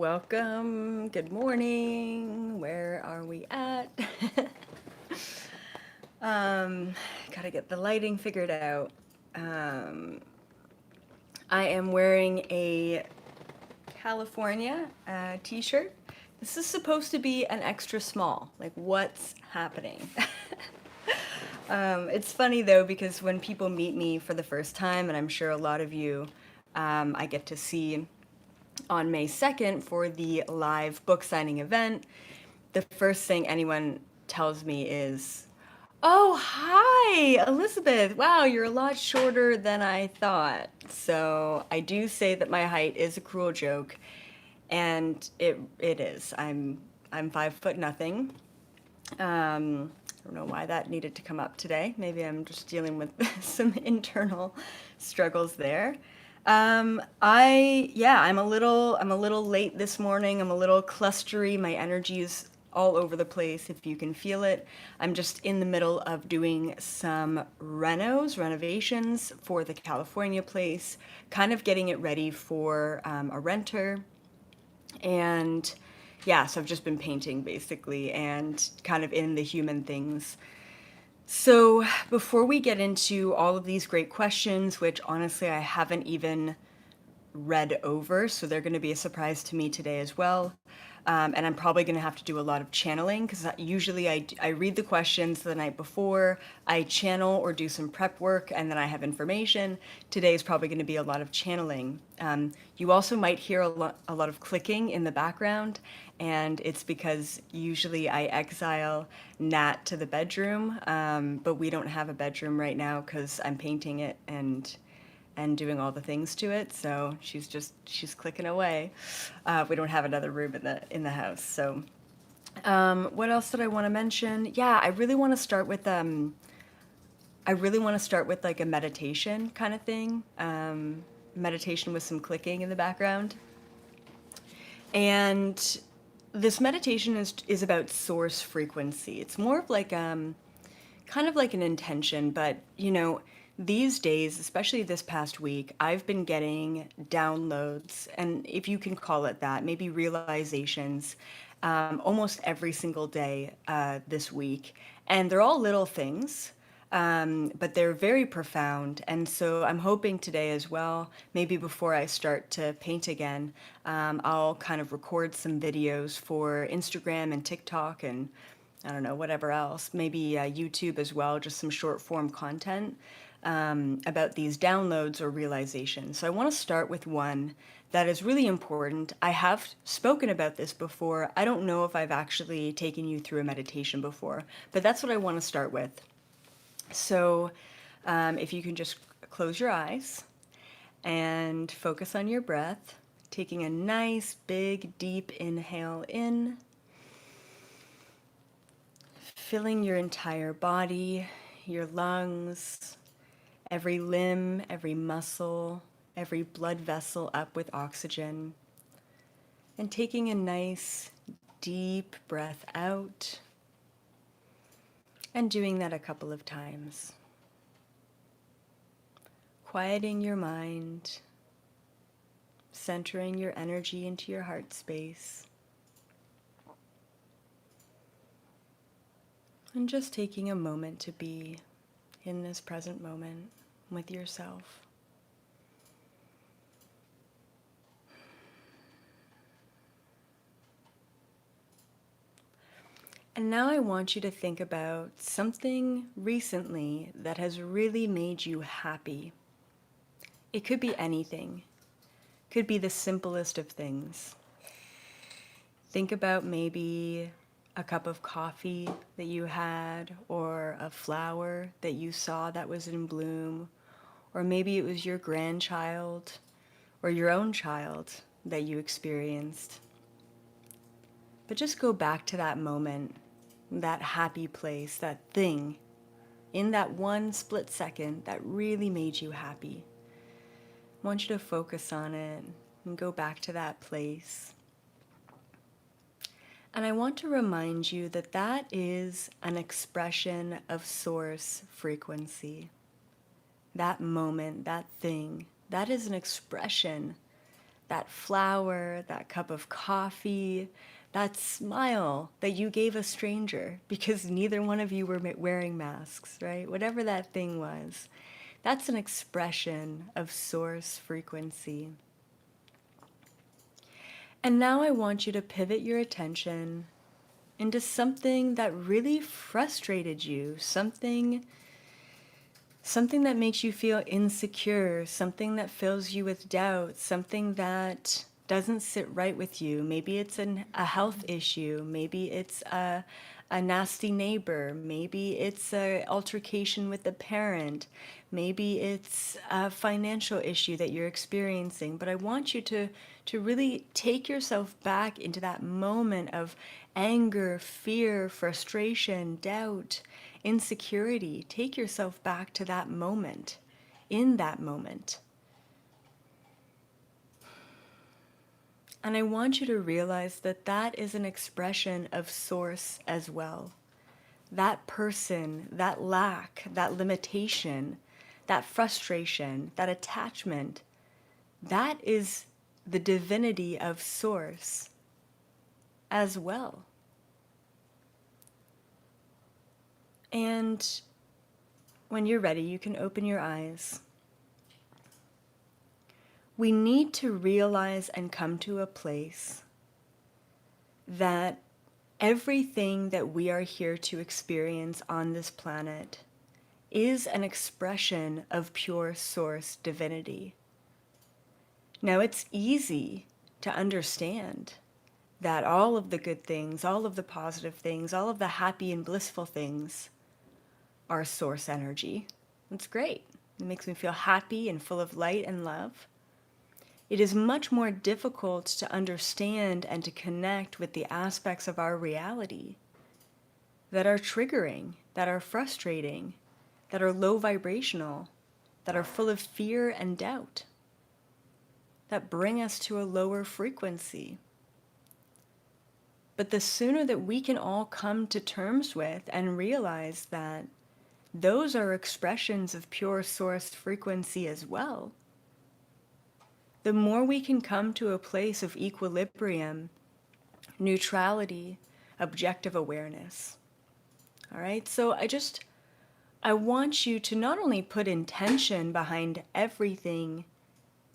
welcome. Good morning. Where are we at? Gotta get the lighting figured out. Um, I am wearing a California t-shirt. This is supposed to be an extra small. Like, what's happening? It's funny though, because when people meet me for the first time, and I'm sure a lot of you I get to see on May 2nd for the live book signing event, the first thing anyone tells me is, "Oh, hi, Elizabeth. Wow, you're a lot shorter than I thought." So I do say that my height is a cruel joke, and it is. I'm 5 foot nothing. I don't know why that needed to come up today. Maybe I'm just dealing with some internal struggles there. I'm a little late this morning. I'm a little clustery. My energy is all over the place, if you can feel it. I'm just in the middle of doing some renovations for the California place, kind of getting it ready for a renter. And yeah, so I've just been painting basically and kind of in the human things. So before we get into all of these great questions, which honestly I haven't even read over, so they're going to be a surprise to me today as well. And I'm probably going to have to do a lot of channeling because usually I read the questions the night before, I channel or do some prep work, and then I have information. Today is probably going to be a lot of channeling. You also might hear a lot of clicking in the background, and it's because usually I exile Nat to the bedroom, but we don't have a bedroom right now because I'm painting it and doing all the things to it. So she's clicking away. We don't have another room in the house. So what else did I want to mention? Yeah, I really want to start with like a meditation kind of thing. Meditation with some clicking in the background. And this meditation is about source frequency. It's more of like kind of like an intention, but these days, especially this past week, I've been getting downloads, and if you can call it that, maybe realizations, almost every single day this week. And they're all little things, but they're very profound. And so I'm hoping today as well, maybe before I start to paint again, I'll kind of record some videos for Instagram and TikTok and I don't know, whatever else, maybe YouTube as well, just some short form content about these downloads or realizations. So I want to start with one that is really important. I have spoken about this before. I don't know if I've actually taken you through a meditation before, but that's what I want to start with. So if you can just close your eyes and focus on your breath, taking a nice, big, deep inhale in, filling your entire body, your lungs, every limb, every muscle, every blood vessel up with oxygen, and taking a nice, deep breath out, and doing that a couple of times. Quieting your mind, centering your energy into your heart space, and just taking a moment to be in this present moment with yourself. And now I want you to think about something recently that has really made you happy. It could be anything. It could be the simplest of things. Think about maybe a cup of coffee that you had, or a flower that you saw that was in bloom, or maybe it was your grandchild or your own child that you experienced. But just go back to that moment, that happy place, that thing, in that one split second that really made you happy. I want you to focus on it and go back to that place. And I want to remind you that that is an expression of source frequency. That moment, that thing, that is an expression that flower, that cup of coffee, that smile that you gave a stranger because neither one of you were wearing masks, right? Whatever that thing was, that's an expression of source frequency. And now I want you to pivot your attention into something that really frustrated you, something that makes you feel insecure, something that fills you with doubt, something that doesn't sit right with you. Maybe it's a health issue, maybe it's a nasty neighbor, maybe it's an altercation with a parent, maybe it's a financial issue that you're experiencing. But I want you to really take yourself back into that moment of anger, fear, frustration, doubt, insecurity. Take yourself back to that moment, in that moment. And I want you to realize that that is an expression of source as well. That person, that lack, that limitation, that frustration, that attachment, that is the divinity of source as well. And when you're ready, you can open your eyes. We need to realize and come to a place that everything that we are here to experience on this planet is an expression of pure source divinity. Now, it's easy to understand that all of the good things, all of the positive things, all of the happy and blissful things are source energy. It's great. It makes me feel happy and full of light and love. It is much more difficult to understand and to connect with the aspects of our reality that are triggering, that are frustrating, that are low vibrational, that are full of fear and doubt, that bring us to a lower frequency. But the sooner that we can all come to terms with and realize that those are expressions of pure source frequency as well, the more we can come to a place of equilibrium, neutrality, objective awareness. All right, so I want you to not only put intention behind everything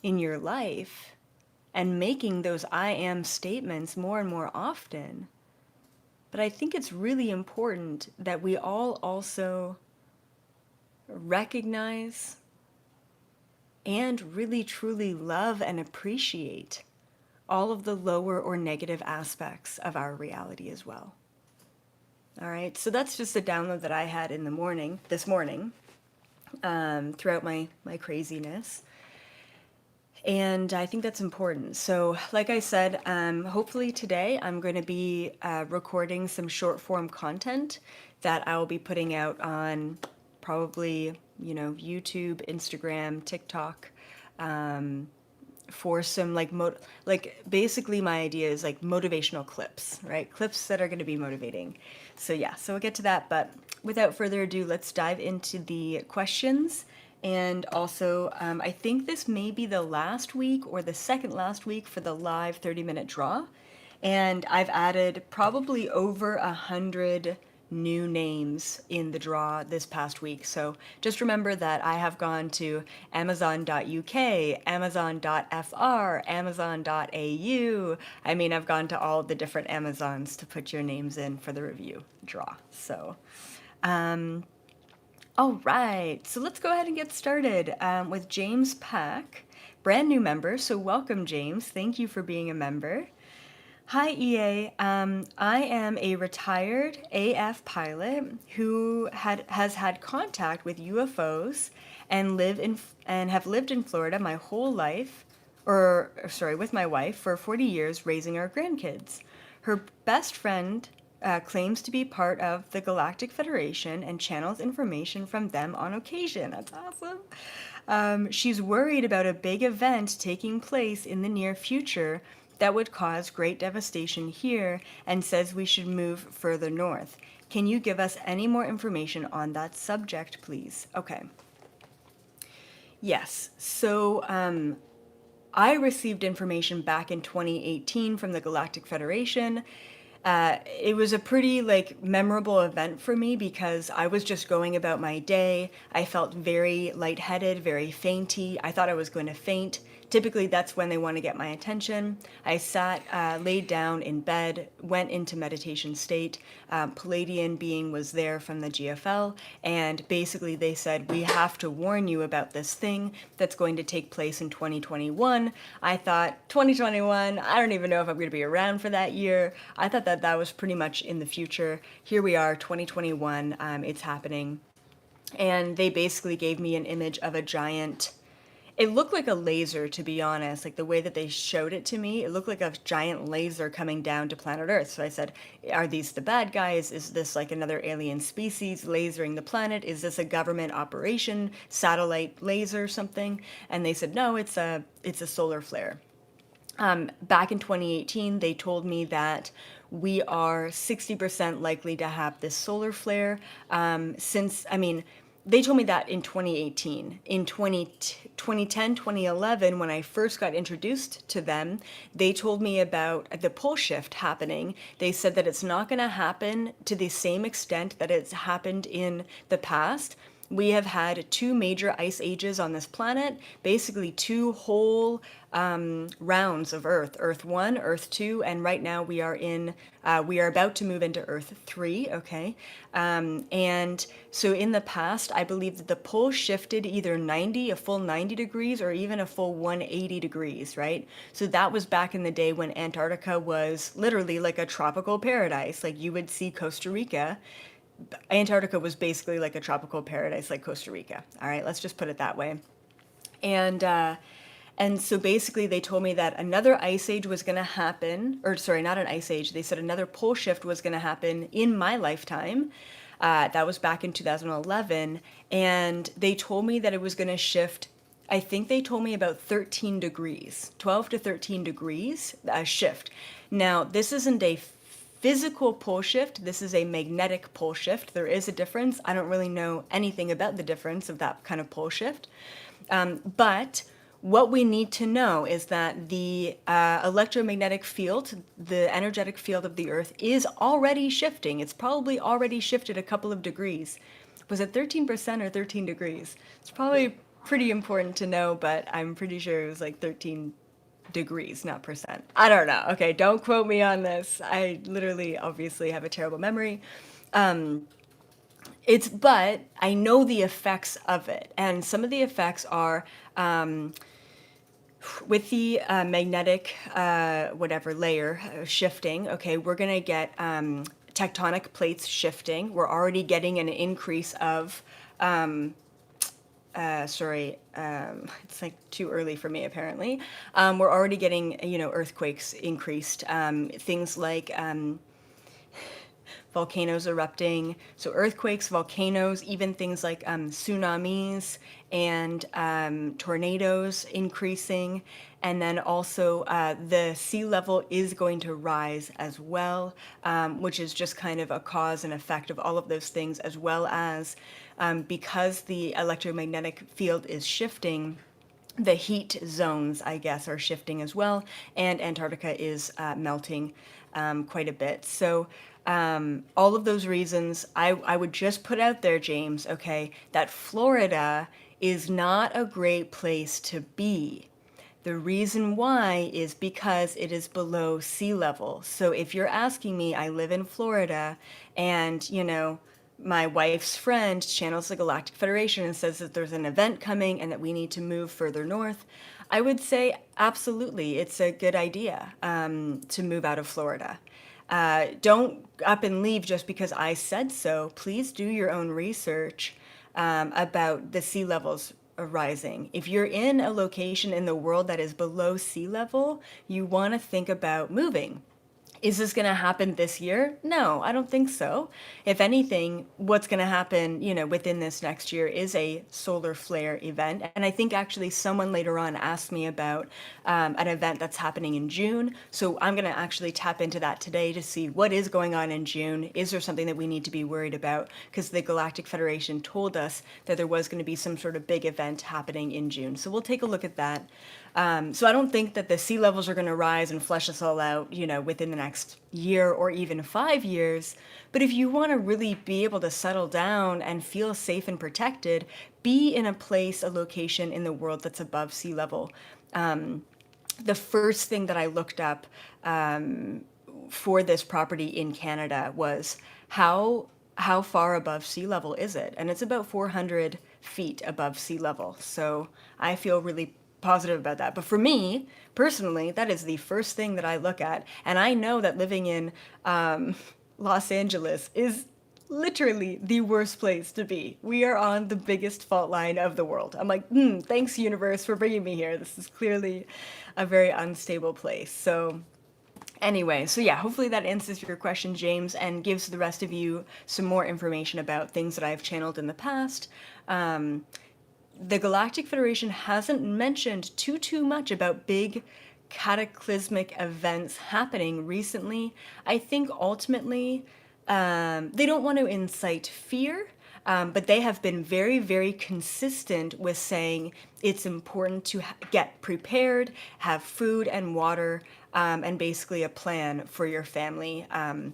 in your life and making those I am statements more and more often, but I think it's really important that we all also recognize and really truly love and appreciate all of the lower or negative aspects of our reality as well. All right, so that's just a download that I had in the morning, this morning, throughout my craziness. And I think that's important. So like I said, hopefully today I'm going to be recording some short form content that I will be putting out on probably, YouTube, Instagram, TikTok, for some basically my idea is like motivational clips, right? Clips that are going to be motivating. So yeah, so we'll get to that. But without further ado, let's dive into the questions. And also, I think this may be the last week or the second last week for the live 30-minute draw. And I've added probably over 100 new names in the draw this past week. So just remember that I have gone to Amazon.uk, Amazon.fr, Amazon.au. I mean, I've gone to all the different Amazons to put your names in for the review draw. So, all right, so let's go ahead and get started with James Pack, brand new member. So welcome, James. Thank you for being a member. Hi, EA. I am a retired AF pilot who has had contact with UFOs and have lived in Florida my whole life, with my wife for 40 years, raising our grandkids. Her best friend claims to be part of the Galactic Federation and channels information from them on occasion. That's awesome. She's worried about a big event taking place in the near future that would cause great devastation here and says we should move further north. Can you give us any more information on that subject, please? Okay. Yes. So I received information back in 2018 from the Galactic Federation. It was a pretty like memorable event for me because I was just going about my day. I felt very lightheaded, very fainty. I thought I was going to faint. Typically, that's when they want to get my attention. I sat, laid down in bed, went into meditation state. Palladian being was there from the GFL, and basically they said, we have to warn you about this thing that's going to take place in 2021. I thought, 2021, I don't even know if I'm going to be around for that year. I thought that that was pretty much in the future. Here we are, 2021, it's happening. And they basically gave me an image of a giant, it looked like a laser, to be honest. Like the way that they showed it to me, it looked like a giant laser coming down to planet Earth. So I said, are these the bad guys? Is this like another alien species lasering the planet? Is this a government operation, satellite laser, something? And they said, no, it's a solar flare. Back in 2018, they told me that we are 60% likely to have this solar flare. They told me that in 2018. In 2010, 2011, when I first got introduced to them, they told me about the pole shift happening. They said that it's not going to happen to the same extent that it's happened in the past. We have had two major ice ages on this planet, basically two whole rounds of Earth, Earth 1, Earth 2, and right now we are about to move into Earth 3, okay? And so in the past, I believe that the pole shifted either a full 90 degrees, or even a full 180 degrees, right? So that was back in the day when Antarctica was literally like a tropical paradise. Like you would see Costa Rica. Antarctica was basically like a tropical paradise like Costa Rica. All right, let's just put it that way. And so basically they told me that another ice age was going to happen, or sorry, not an ice age. They said another pole shift was going to happen in my lifetime. That was back in 2011. And they told me that it was going to shift, I think they told me about 13 degrees, 12 to 13 degrees shift. Now, this isn't a physical pole shift. This is a magnetic pole shift. There is a difference. I don't really know anything about the difference of that kind of pole shift. But what we need to know is that the electromagnetic field, the energetic field of the Earth, is already shifting. It's probably already shifted a couple of degrees. Was it 13% or 13 degrees? It's probably pretty important to know, but I'm pretty sure it was like 13 degrees, not percent. I don't know. Okay, don't quote me on this. I literally, obviously, have a terrible memory. But I know the effects of it, and some of the effects are with the magnetic whatever layer shifting. Okay, we're gonna get tectonic plates shifting. We're already getting an increase of it's like too early for me apparently. We're already getting, earthquakes increased. Things like volcanoes erupting. So earthquakes, volcanoes, even things like tsunamis and tornadoes increasing. And then also the sea level is going to rise as well, which is just kind of a cause and effect of all of those things, as well as because the electromagnetic field is shifting, the heat zones, I guess, are shifting as well, and Antarctica is melting quite a bit. So all of those reasons, I would just put out there, James, okay, that Florida is not a great place to be. The reason why is because it is below sea level. So if you're asking me, I live in Florida, and, my wife's friend channels the Galactic Federation and says that there's an event coming and that we need to move further north, I would say absolutely, it's a good idea to move out of Florida. Don't up and leave just because I said so. Please do your own research about the sea levels rising. If you're in a location in the world that is below sea level, you want to think about moving. Is this going to happen this year? No, I don't think so. If anything, what's going to happen, within this next year is a solar flare event. And I think actually someone later on asked me about an event that's happening in June. So I'm going to actually tap into that today to see what is going on in June. Is there something that we need to be worried about? Because the Galactic Federation told us that there was going to be some sort of big event happening in June. So we'll take a look at that. So I don't think that the sea levels are going to rise and flush us all out, within the next year or even 5 years. But if you want to really be able to settle down and feel safe and protected, be in a place, a location in the world that's above sea level. The first thing that I looked up for this property in Canada was how far above sea level is it? And it's about 400 feet above sea level. So I feel really positive about that. But for me, personally, that is the first thing that I look at. And I know that living in Los Angeles is literally the worst place to be. We are on the biggest fault line of the world. I'm like, thanks, universe, for bringing me here. This is clearly a very unstable place. So anyway, so yeah, hopefully that answers your question, James, and gives the rest of you some more information about things that I've channeled in the past. The Galactic Federation hasn't mentioned too much about big cataclysmic events happening recently. I think ultimately they don't want to incite fear, but they have been very, very consistent with saying it's important to get prepared, have food and water, and basically a plan for your family. And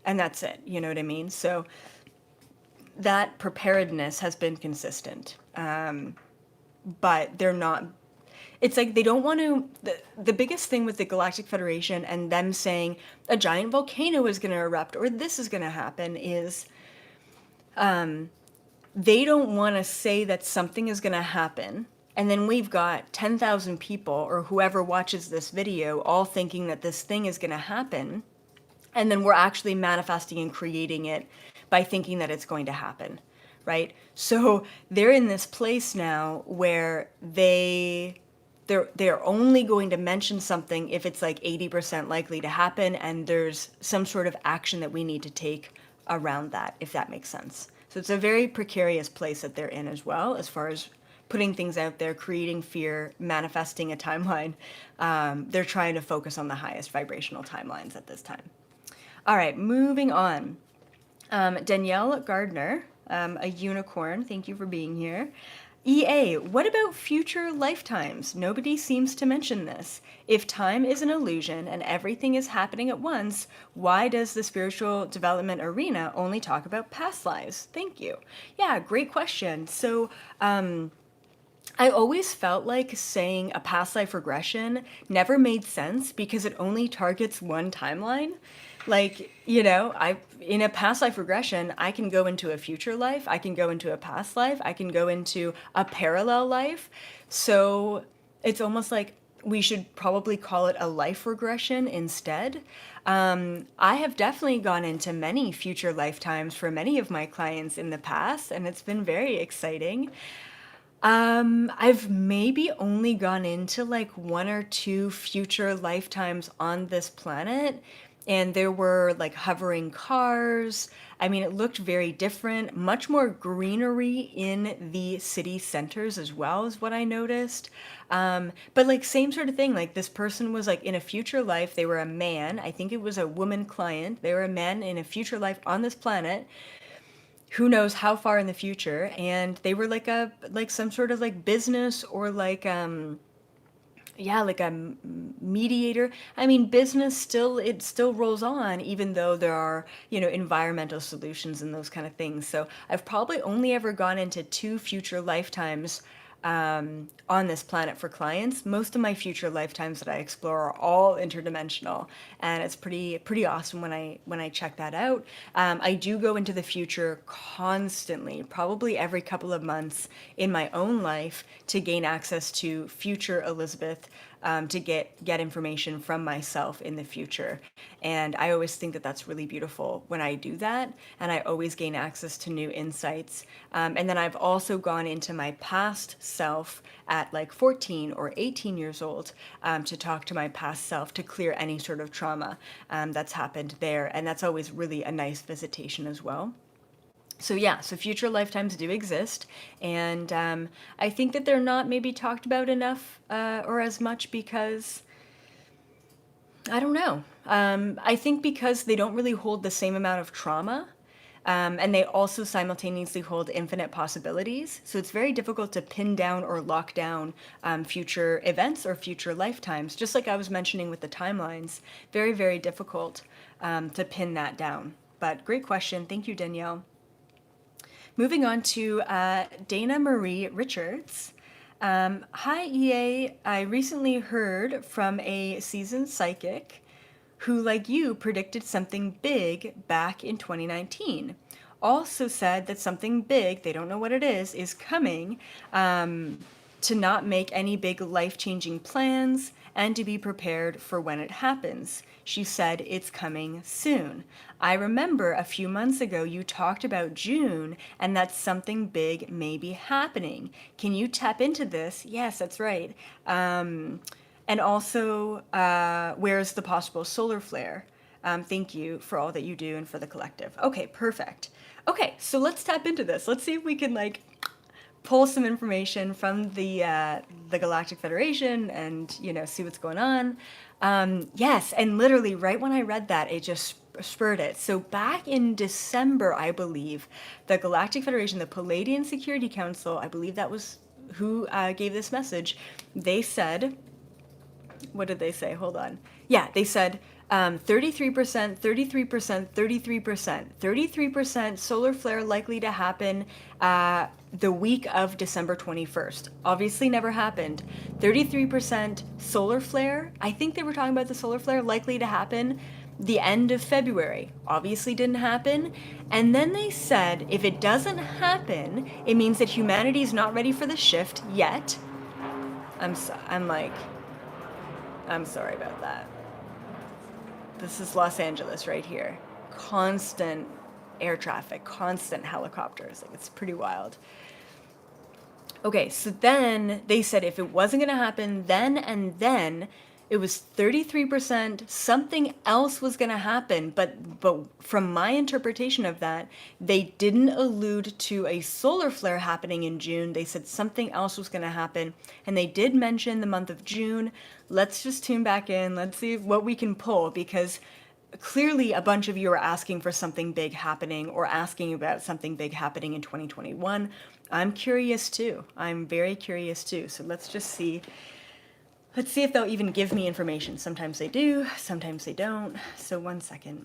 that's it, you know what I mean? So that preparedness has been consistent. But they're not, it's like they don't want to, the biggest thing with the Galactic Federation and them saying a giant volcano is going to erupt or this is going to happen is they don't want to say that something is going to happen. And then we've got 10,000 people or whoever watches this video all thinking that this thing is going to happen. And then we're actually manifesting and creating it by thinking that it's going to happen, right? So they're in this place now where they're only going to mention something if it's like 80% likely to happen and there's some sort of action that we need to take around that, if that makes sense. So it's a very precarious place that they're in as well, as far as putting things out there, creating fear, manifesting a timeline. They're trying to focus on the highest vibrational timelines at this time. All right, moving on. Danielle Gardner, a unicorn, thank you for being here. EA, what about future lifetimes? Nobody seems to mention this. If time is an illusion and everything is happening at once, why does the spiritual development arena only talk about past lives? Thank you. Yeah, great question. So, I always felt like saying a past life regression never made sense because it only targets one timeline. Like, in a past life regression, I can go into a future life, I can go into a past life, I can go into a parallel life. So it's almost like we should probably call it a life regression instead. I have definitely gone into many future lifetimes for many of my clients in the past, and it's been very exciting. I've maybe only gone into like one or two future lifetimes on this planet, and there were like hovering cars. I mean, it looked very different, much more greenery in the city centers as well, is what I noticed. But like same sort of thing, like this person was like in a future life, they were a man. I think it was a woman client. They were a man in a future life on this planet, who knows how far in the future, and they were like some sort of like business or like like a mediator. I mean, business still rolls on, even though there are environmental solutions and those kind of things. So I've probably only ever gone into two future lifetimes on this planet for clients. Most of my future lifetimes that I explore are all interdimensional, and it's pretty awesome when I check that out. I do go into the future constantly, probably every couple of months in my own life to gain access to future Elizabeth, to get information from myself in the future. And I always think that that's really beautiful when I do that, and I always gain access to new insights. And then I've also gone into my past self at like 14 or 18 years old, to talk to my past self to clear any sort of trauma that's happened there. And that's always really a nice visitation as well. So yeah, so future lifetimes do exist, and I think that they're not maybe talked about enough or as much because, I don't know. I think because they don't really hold the same amount of trauma. And they also simultaneously hold infinite possibilities. So it's very difficult to pin down or lock down future events or future lifetimes. Just like I was mentioning with the timelines, very, very difficult to pin that down. But great question. Thank you, Danielle. Moving on to Dana Marie Richards. Hi, EA. I recently heard from a seasoned psychic who, like you, predicted something big back in 2019. Also said that something big, they don't know what it is coming, to not make any big life-changing plans and to be prepared for when it happens. She said it's coming soon. I remember a few months ago you talked about June and that something big may be happening. Can you tap into this? Yes, that's right. And also, where's the possible solar flare? Thank you for all that you do and for the collective. Okay, perfect. Okay, so let's tap into this. Let's see if we can like pull some information from the Galactic Federation and see what's going on. Yes, and literally right when I read that, it just spurred it. So back in December, I believe, the Galactic Federation, the Palladian Security Council, I believe that was who gave this message. They said, what did they say? Hold on. Yeah, they said 33%, 33%, 33%, 33% solar flare likely to happen the week of December 21st. Obviously never happened. 33% solar flare. I think they were talking about the solar flare likely to happen the end of February. Obviously didn't happen. And then they said if it doesn't happen, it means that humanity is not ready for the shift yet. I'm sorry about that. This is Los Angeles right here. Constant air traffic, constant helicopters. Like, it's pretty wild. Okay, so then they said if it wasn't going to happen then and then, it was 33%, something else was going to happen. But from my interpretation of that, they didn't allude to a solar flare happening in June. They said something else was going to happen. And they did mention the month of June. Let's just tune back in. Let's see what we can pull, because clearly a bunch of you are asking for something big happening or asking about something big happening in 2021. I'm curious too. I'm very curious too. So let's just see. Let's see if they'll even give me information. Sometimes they do, sometimes they don't. So 1 second.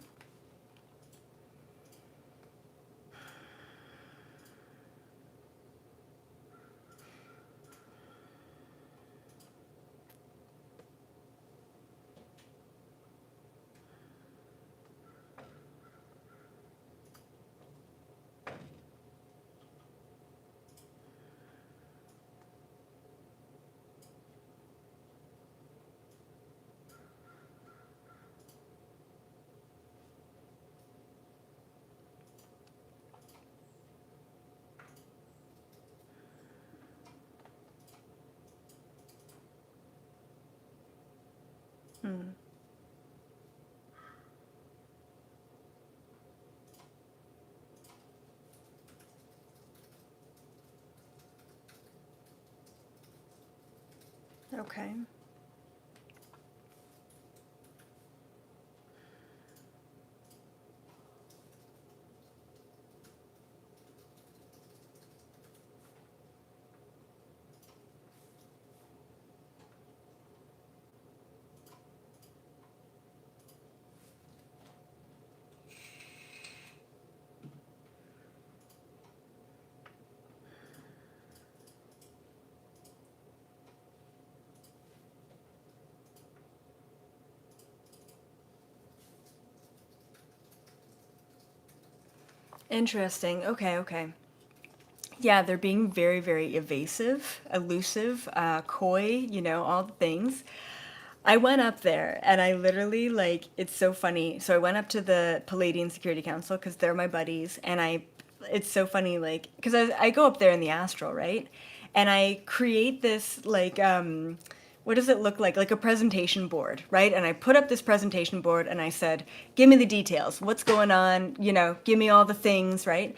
Okay. Interesting. Okay, okay. Yeah, they're being very, very evasive, elusive, coy, all the things. I went up there and I literally, like, it's so funny. So I went up to the Palladian Security Council because they're my buddies. And it's so funny, like, because I go up there in the astral, right? And I create this, like, what does it look like? Like a presentation board, right? And I put up this presentation board and I said, give me the details. What's going on? Give me all the things, right?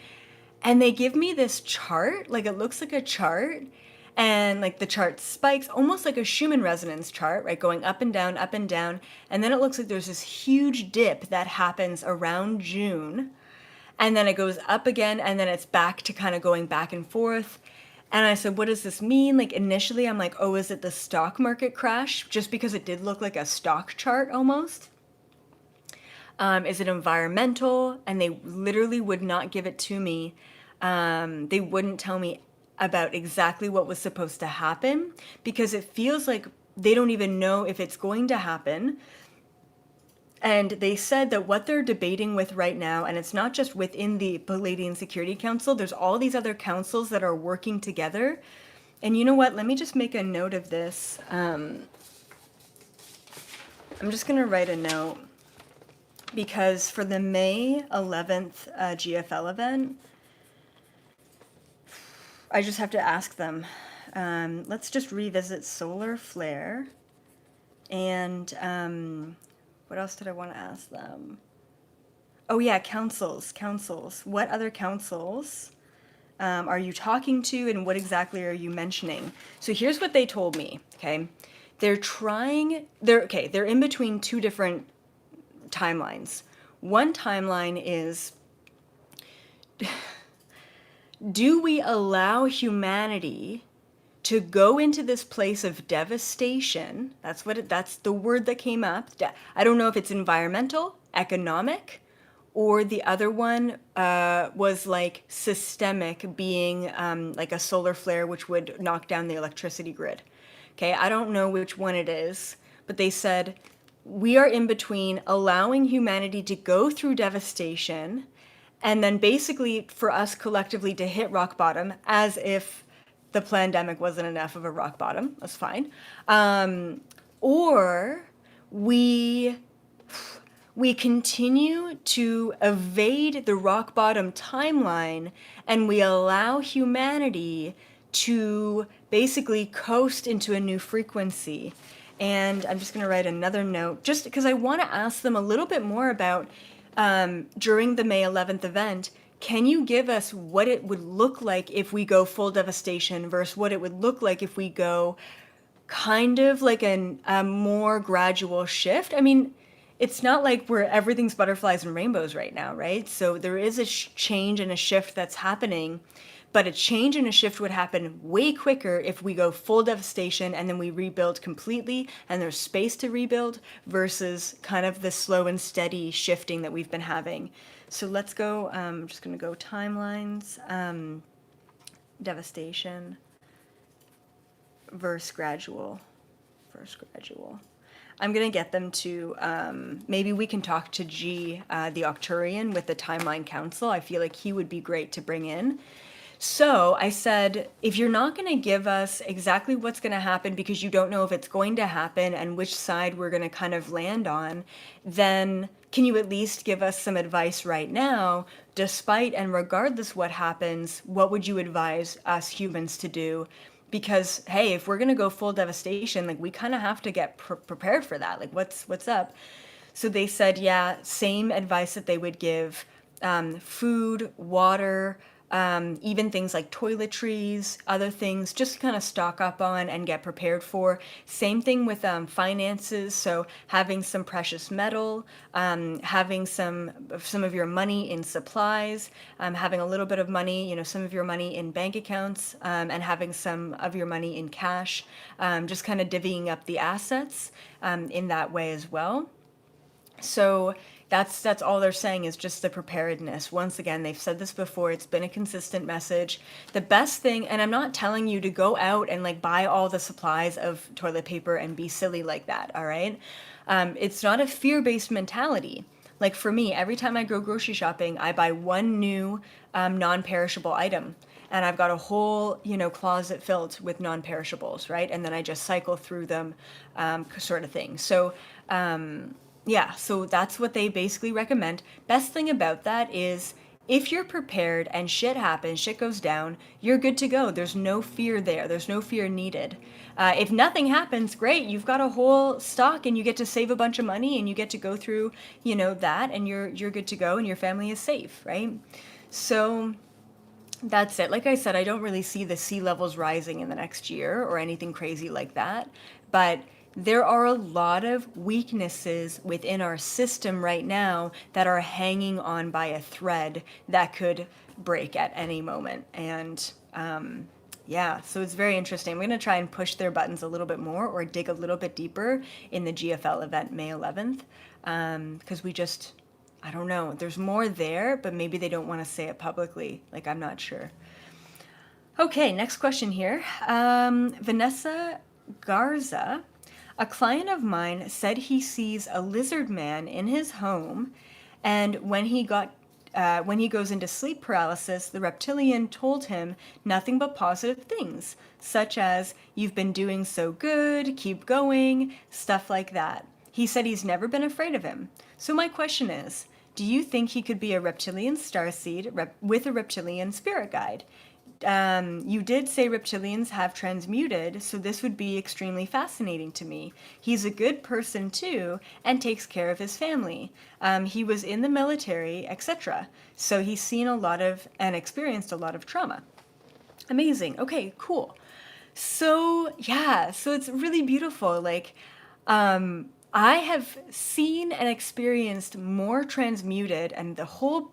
And they give me this chart, like it looks like a chart, and like the chart spikes, almost like a Schumann Resonance chart, right? Going up and down, up and down. And then it looks like there's this huge dip that happens around June. and then it goes up again, and then it's back to kind of going back and forth. And I said, what does this mean? Like initially I'm like, oh, is it the stock market crash? Just because it did look like a stock chart almost. Is it environmental? And they literally would not give it to me. They wouldn't tell me about exactly what was supposed to happen, because it feels like they don't even know if it's going to happen. And they said that what they're debating with right now, and it's not just within the Palladian Security Council, there's all these other councils that are working together. And you know what? Let me just make a note of this. I'm just going to write a note, because for the May 11th GFL event, I just have to ask them. Let's just revisit solar flare. And what else did I want to ask them? Oh yeah, councils. What other councils are you talking to, and what exactly are you mentioning? So here's what they told me, okay? They're in between two different timelines. One timeline is, do we allow humanity to go into this place of devastation? That's the word that came up. I don't know if it's environmental, economic, or the other one was like systemic, being like a solar flare, which would knock down the electricity grid. Okay, I don't know which one it is, but they said we are in between allowing humanity to go through devastation, and then basically for us collectively to hit rock bottom, as if the pandemic wasn't enough of a rock bottom. That's fine. Or we continue to evade the rock bottom timeline, and we allow humanity to basically coast into a new frequency. And I'm just going to write another note, just because I want to ask them a little bit more about, during the May 11th event, can you give us what it would look like if we go full devastation versus what it would look like if we go kind of like a more gradual shift? I mean, it's not like everything's butterflies and rainbows right now, right? So there is a change and a shift that's happening, but a change and a shift would happen way quicker if we go full devastation and then we rebuild completely and there's space to rebuild, versus kind of the slow and steady shifting that we've been having. So let's go, I'm just going to go timelines, devastation versus gradual. I'm going to get them to, maybe we can talk to G, the Octurian with the Timeline Council. I feel like he would be great to bring in. So I said, if you're not going to give us exactly what's going to happen because you don't know if it's going to happen and which side we're going to kind of land on, then can you at least give us some advice right now, despite and regardless what happens, what would you advise us humans to do? Because, hey, if we're going to go full devastation, like we kind of have to get prepared for that. Like what's up? So they said, yeah, same advice that they would give, food, water, even things like toiletries, other things, just kind of stock up on and get prepared for. Same thing with finances, so having some precious metal, having some of your money in supplies, having a little bit of money, some of your money in bank accounts, and having some of your money in cash, just kind of divvying up the assets in that way as well. So that's all they're saying, is just the preparedness. Once again, they've said this before, it's been a consistent message. The best thing, and I'm not telling you to go out and like buy all the supplies of toilet paper and be silly like that, all right? It's not a fear-based mentality. Like for me, every time I go grocery shopping, I buy one new non-perishable item. And I've got a whole, closet filled with non-perishables, right? And then I just cycle through them, sort of thing. So, yeah, so that's what they basically recommend. Best thing about that is, if you're prepared and shit happens, shit goes down, you're good to go. There's no fear there. There's no fear needed. If nothing happens, great. You've got a whole stock and you get to save a bunch of money and you get to go through, that, and you're good to go and your family is safe, right? So that's it. Like I said, I don't really see the sea levels rising in the next year or anything crazy like that. But there are a lot of weaknesses within our system right now that are hanging on by a thread that could break at any moment. And yeah, so it's very interesting. I'm going to try and push their buttons a little bit more or dig a little bit deeper in the GFL event May 11th, because we just, I don't know, there's more there, but maybe they don't want to say it publicly. Like, I'm not sure. Okay, next question here. Vanessa Garza. A client of mine said he sees a lizard man in his home, and when he goes into sleep paralysis, the reptilian told him nothing but positive things, such as, "You've been doing so good, keep going," stuff like that. He said he's never been afraid of him. So my question is, do you think he could be a reptilian starseed with a reptilian spirit guide? You did say reptilians have transmuted, so this would be extremely fascinating to me. He's a good person too, and takes care of his family. He was in the military, etc. So he's seen a lot of and experienced a lot of trauma. Amazing. Okay, cool. So yeah, so it's really beautiful. Like, I have seen and experienced more transmuted, and the whole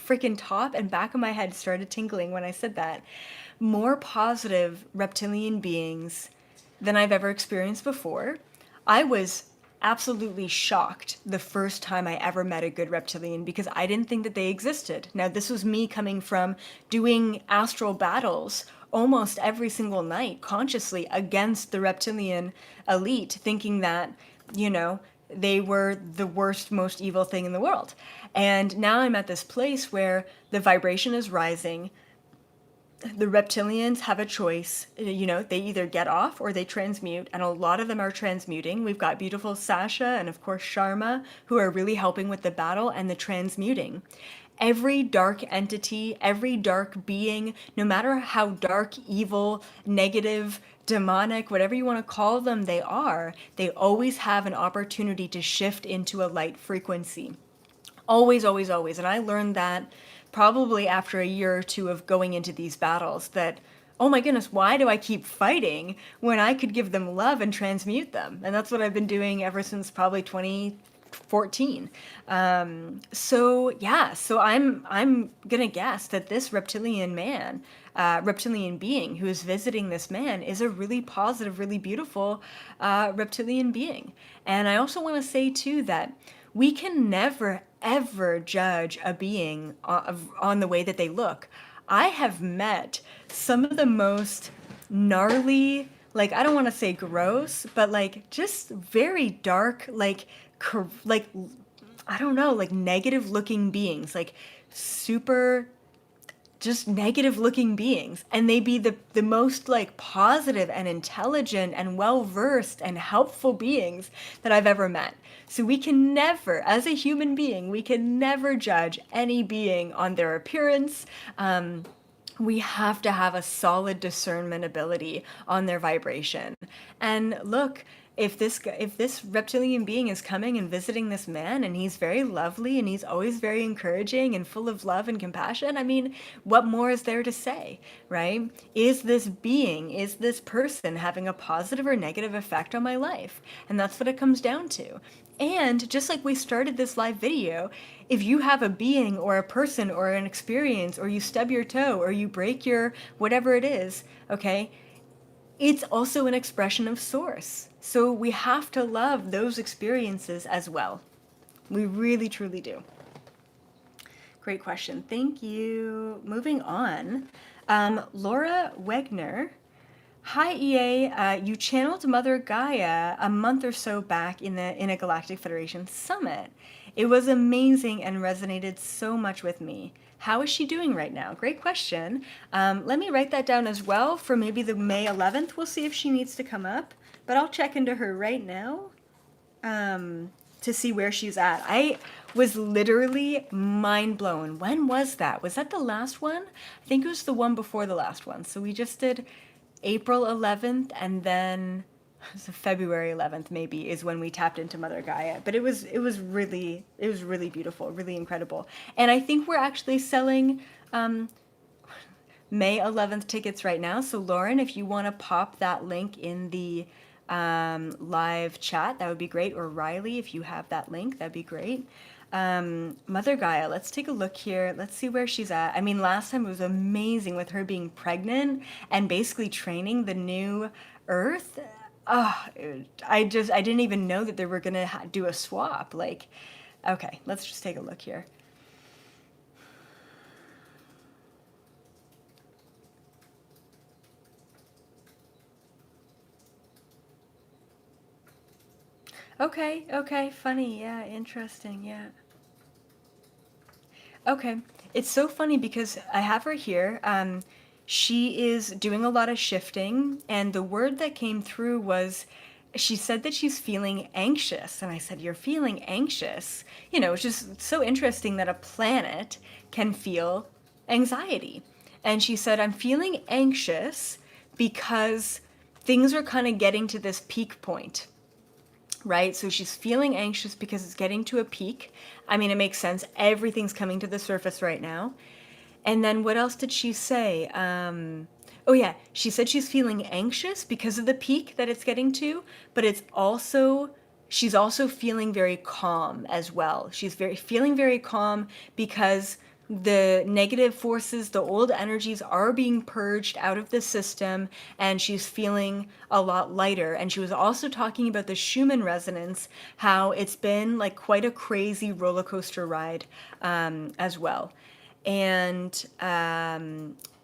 freaking top and back of my head started tingling when I said that, more positive reptilian beings than I've ever experienced before. I was absolutely shocked the first time I ever met a good reptilian because I didn't think that they existed. Now, this was me coming from doing astral battles almost every single night consciously against the reptilian elite, thinking that, you know, they were the worst, most evil thing in the world. And now I'm at this place where the vibration is rising. The reptilians have a choice. You know, they either get off or they transmute, and a lot of them are transmuting. We've got beautiful Sasha and, of course, Sharma, who are really helping with the battle and the transmuting. Every dark entity, every dark being, no matter how dark, evil, negative, demonic, whatever you want to call them, they always have an opportunity to shift into a light frequency. Always, always, always. And I learned that probably after a year or two of going into these battles that, oh my goodness, why do I keep fighting when I could give them love and transmute them? And that's what I've been doing ever since probably 2014. So yeah, so I'm gonna guess that this reptilian man, reptilian being who is visiting this man is a really positive, really beautiful reptilian being. And I also want to say too that we can never ever judge a being on the way that they look. I have met some of the most gnarly, like, I don't want to say gross, but like just very dark, like I don't know, like negative looking beings, like super just negative looking beings, and they be the most like positive and intelligent and well versed and helpful beings that I've ever met. So we can never, as a human being, we can never judge any being on their appearance. We have to have a solid discernment ability on their vibration. And look, if this reptilian being is coming and visiting this man and he's very lovely and he's always very encouraging and full of love and compassion, I mean, what more is there to say, right? Is this person having a positive or negative effect on my life? And that's what it comes down to. And just like we started this live video, if you have a being or a person or an experience, or you stub your toe or you break your whatever it is, okay, it's also an expression of source. So we have to love those experiences as well. We really, truly do. Great question. Thank you. Moving on. Laura Wegner. Hi EA, you channeled Mother Gaia a month or so back in a Galactic Federation summit. It was amazing and resonated so much with me. How is she doing right now? Great question. Let me write that down as well for maybe the May 11th. We'll see if she needs to come up, but I'll check into her right now to see where she's at. I was literally mind blown. When was that? Was that the last one? I think it was the one before the last one. So we just did April 11th, and then so February 11th maybe is when we tapped into Mother Gaia. But it was really beautiful, really incredible. And I think we're actually selling May 11th tickets right now. So Lauren, if you want to pop that link in the live chat, that would be great. Or Riley, if you have that link, that'd be great. Mother Gaia, let's take a look here. Let's see where she's at. I mean, last time it was amazing with her being pregnant and basically training the new Earth. Oh, I didn't even know that they were gonna do a swap. Like, okay, let's just take a look here. Okay, okay, funny, yeah, interesting, yeah. Okay. It's so funny because I have her here. She is doing a lot of shifting, and the word that came through was she said that she's feeling anxious. And I said, "You're feeling anxious?" You know, it's just so interesting that a planet can feel anxiety. And she said, "I'm feeling anxious because things are kind of getting to this peak point." Right? So she's feeling anxious because it's getting to a peak. I mean, it makes sense. Everything's coming to the surface right now. And then what else did she say? Oh, yeah. She said she's feeling anxious because of the peak that it's getting to, but she's also feeling very calm as well. She's feeling very calm because the negative forces, the old energies are being purged out of the system, and she's feeling a lot lighter. And she was also talking about the Schumann resonance, how it's been like quite a crazy roller coaster ride as well. And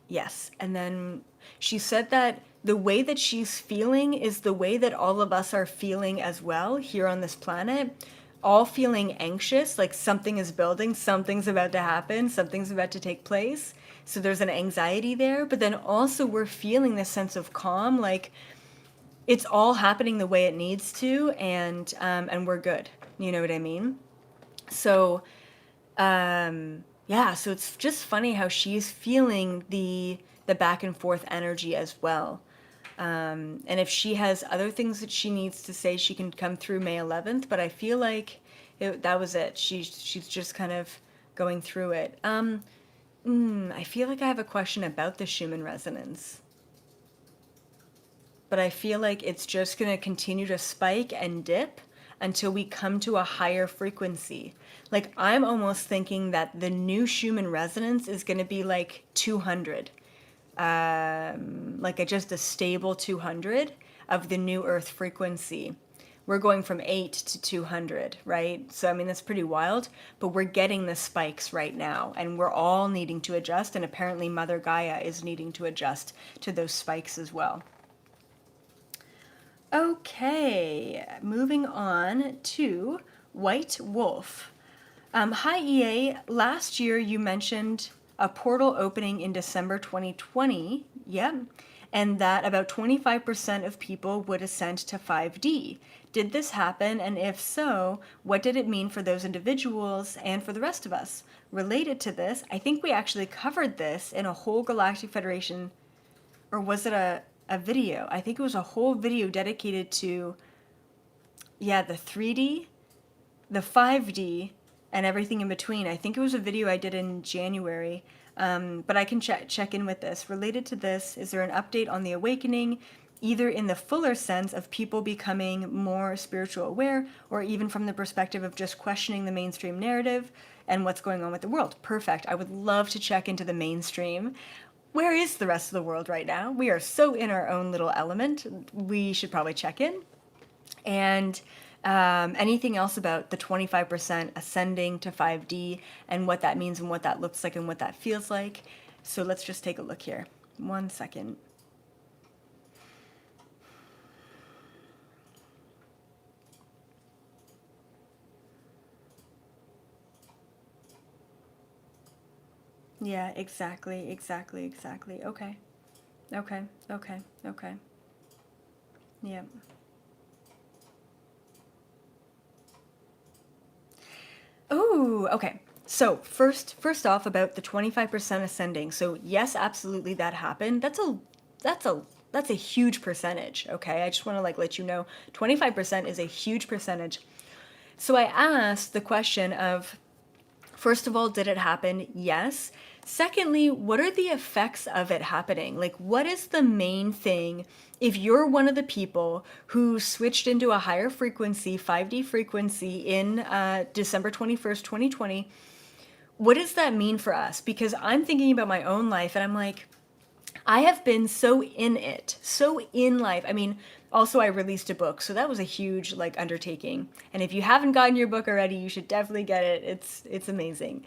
yes, and then she said that the way that she's feeling is the way that all of us are feeling as well here on this planet, all feeling anxious, like something is building, something's about to happen, something's about to take place. So there's an anxiety there, but then also we're feeling this sense of calm, like it's all happening the way it needs to, and we're good. You know what I mean? So yeah, so it's just funny how she's feeling the back and forth energy as well. And if she has other things that she needs to say, she can come through May 11th. But I feel like that was it. She's just kind of going through it. I feel like I have a question about the Schumann resonance, but I feel like it's just going to continue to spike and dip until we come to a higher frequency. Like, I'm almost thinking that the new Schumann resonance is going to be like 200, like just a stable 200 of the new Earth frequency. We're going from 8 to 200, right? So, I mean, that's pretty wild, but we're getting the spikes right now, and we're all needing to adjust, and apparently Mother Gaia is needing to adjust to those spikes as well. Okay, moving on to White Wolf. Hi, EA. Last year you mentioned a portal opening in December 2020. Yeah. And that about 25% of people would ascend to 5D. Did this happen? And if so, what did it mean for those individuals and for the rest of us? Related to this, I think we actually covered this in a whole Galactic Federation, or was it a video? I think it was a whole video dedicated to, yeah, the 3D, the 5D, and everything in between. I think it was a video I did in January, but I can check in with this. Related to this, is there an update on the awakening, either in the fuller sense of people becoming more spiritual aware, or even from the perspective of just questioning the mainstream narrative and what's going on with the world? Perfect. I would love to check into the mainstream. Where is the rest of the world right now? We are so in our own little element. We should probably check in. And anything else about the 25% ascending to 5D and what that means and what that looks like and what that feels like. So let's just take a look here. 1 second. Yeah, exactly. Okay. Okay. Yeah. Oh, okay. So first off about the 25% ascending. So yes, absolutely that happened. That's a huge percentage, okay? I just want to like let you know 25% is a huge percentage. So I asked the question of, first of all, did it happen? Yes. Secondly, what are the effects of it happening? Like, what is the main thing if you're one of the people who switched into a higher frequency, 5D frequency in December 21st, 2020? What does that mean for us? Because I'm thinking about my own life and I'm like, I have been so in it, so in life. I mean, also I released a book, so that was a huge like undertaking. And if you haven't gotten your book already, you should definitely get it. It's amazing.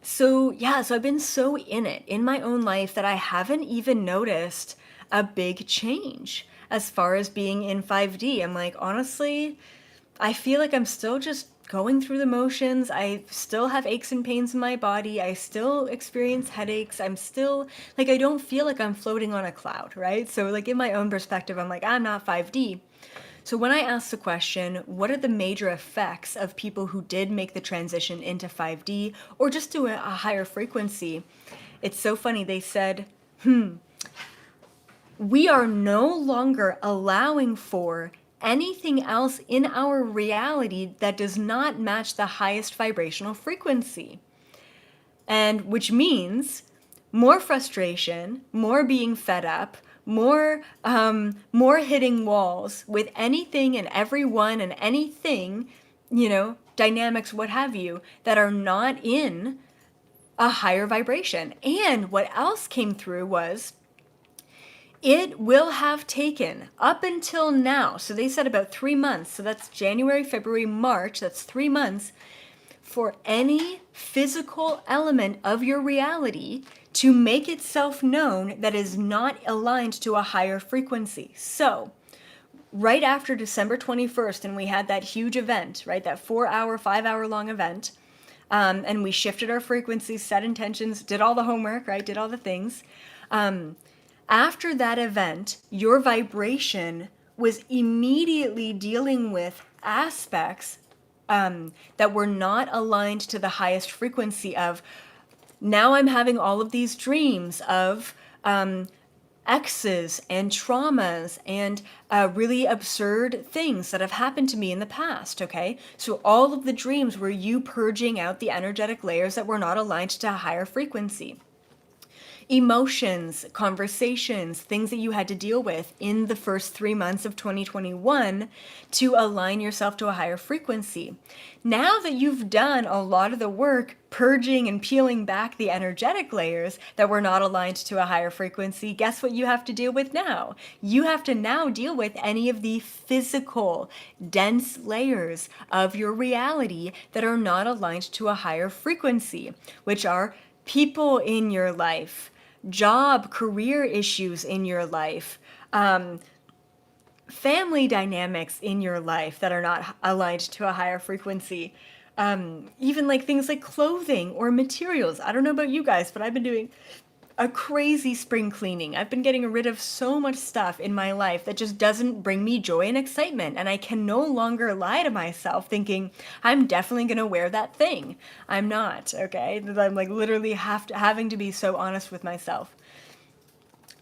So yeah, so I've been so in it in my own life that I haven't even noticed a big change as far as being in 5D. I'm like, honestly, I feel like I'm still just going through the motions. I still have aches and pains in my body. I still experience headaches. I'm still like, I don't feel like I'm floating on a cloud, right? So, like, in my own perspective, I'm like, I'm not 5D. So, when I asked the question, what are the major effects of people who did make the transition into 5D or just to a higher frequency? It's so funny. They said, we are no longer allowing for anything else in our reality that does not match the highest vibrational frequency. And which means more frustration, more being fed up, more hitting walls with anything and everyone and anything, dynamics, what have you, that are not in a higher vibration. And what else came through was it will have taken up until now, so they said about 3 months, so that's January, February, March, that's 3 months, for any physical element of your reality to make itself known that is not aligned to a higher frequency. So, right after December 21st, and we had that huge event, right, that 4-hour, 5-hour long event, and we shifted our frequencies, set intentions, did all the homework, right, did all the things. After that event, your vibration was immediately dealing with aspects that were not aligned to the highest frequency of, now I'm having all of these dreams of exes and traumas and really absurd things that have happened to me in the past, okay? So all of the dreams were you purging out the energetic layers that were not aligned to a higher frequency. Emotions, conversations, things that you had to deal with in the first 3 months of 2021 to align yourself to a higher frequency. Now that you've done a lot of the work purging and peeling back the energetic layers that were not aligned to a higher frequency, guess what you have to deal with now? You have to now deal with any of the physical, dense layers of your reality that are not aligned to a higher frequency, which are people in your life, job, career issues in your life, family dynamics in your life that are not aligned to a higher frequency. Even like things like clothing or materials. I don't know about you guys, but I've been doing a crazy spring cleaning. I've been getting rid of so much stuff in my life that just doesn't bring me joy and excitement. And I can no longer lie to myself thinking, I'm definitely going to wear that thing. I'm not, okay? I'm like literally having to be so honest with myself.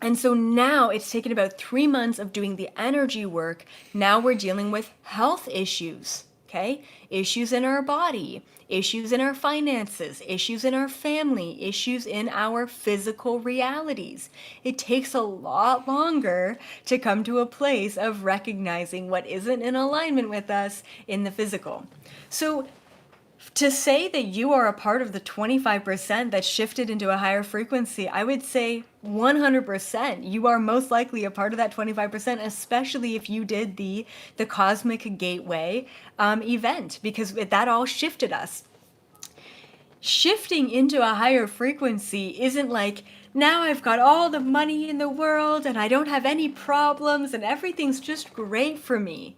And so now it's taken about 3 months of doing the energy work. Now we're dealing with health issues, okay? Issues in our body, issues in our finances, issues in our family, issues in our physical realities. It takes a lot longer to come to a place of recognizing what isn't in alignment with us in the physical. So to say that you are a part of the 25% that shifted into a higher frequency, I would say 100%. You are most likely a part of that 25%, especially if you did the Cosmic Gateway event, because that all shifted us. Shifting into a higher frequency isn't like, now I've got all the money in the world and I don't have any problems and everything's just great for me.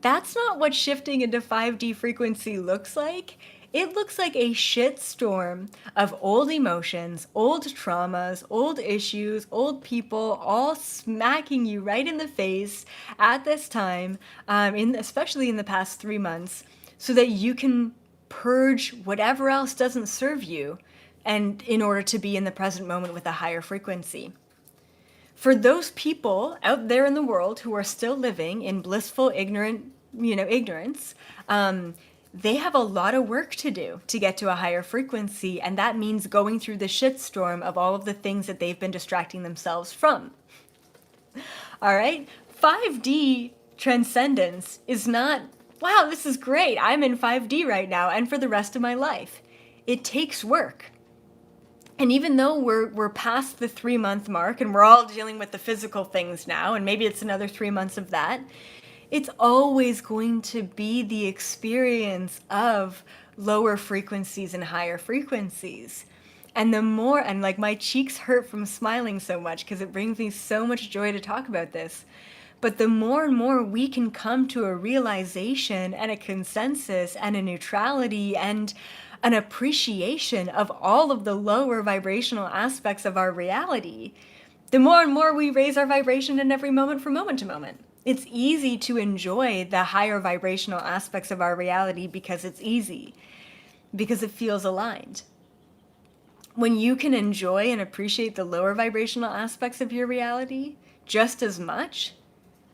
That's not what shifting into 5D frequency looks like. It looks like a shitstorm of old emotions, old traumas, old issues, old people, all smacking you right in the face at this time, especially in the past 3 months, so that you can purge whatever else doesn't serve you, and in order to be in the present moment with a higher frequency. For those people out there in the world who are still living in blissful ignorance, they have a lot of work to do to get to a higher frequency, and that means going through the shitstorm of all of the things that they've been distracting themselves from. All right? 5D transcendence is not, wow, this is great. I'm in 5D right now and for the rest of my life. It takes work. And even though we're past the 3-month mark and we're all dealing with the physical things now, and maybe it's another 3 months of that, it's always going to be the experience of lower frequencies and higher frequencies. And the more, and like my cheeks hurt from smiling so much because it brings me so much joy to talk about this. But the more and more we can come to a realization and a consensus and a neutrality and an appreciation of all of the lower vibrational aspects of our reality, the more and more we raise our vibration in every moment from moment to moment. It's easy to enjoy the higher vibrational aspects of our reality because it's easy, because it feels aligned. When you can enjoy and appreciate the lower vibrational aspects of your reality just as much,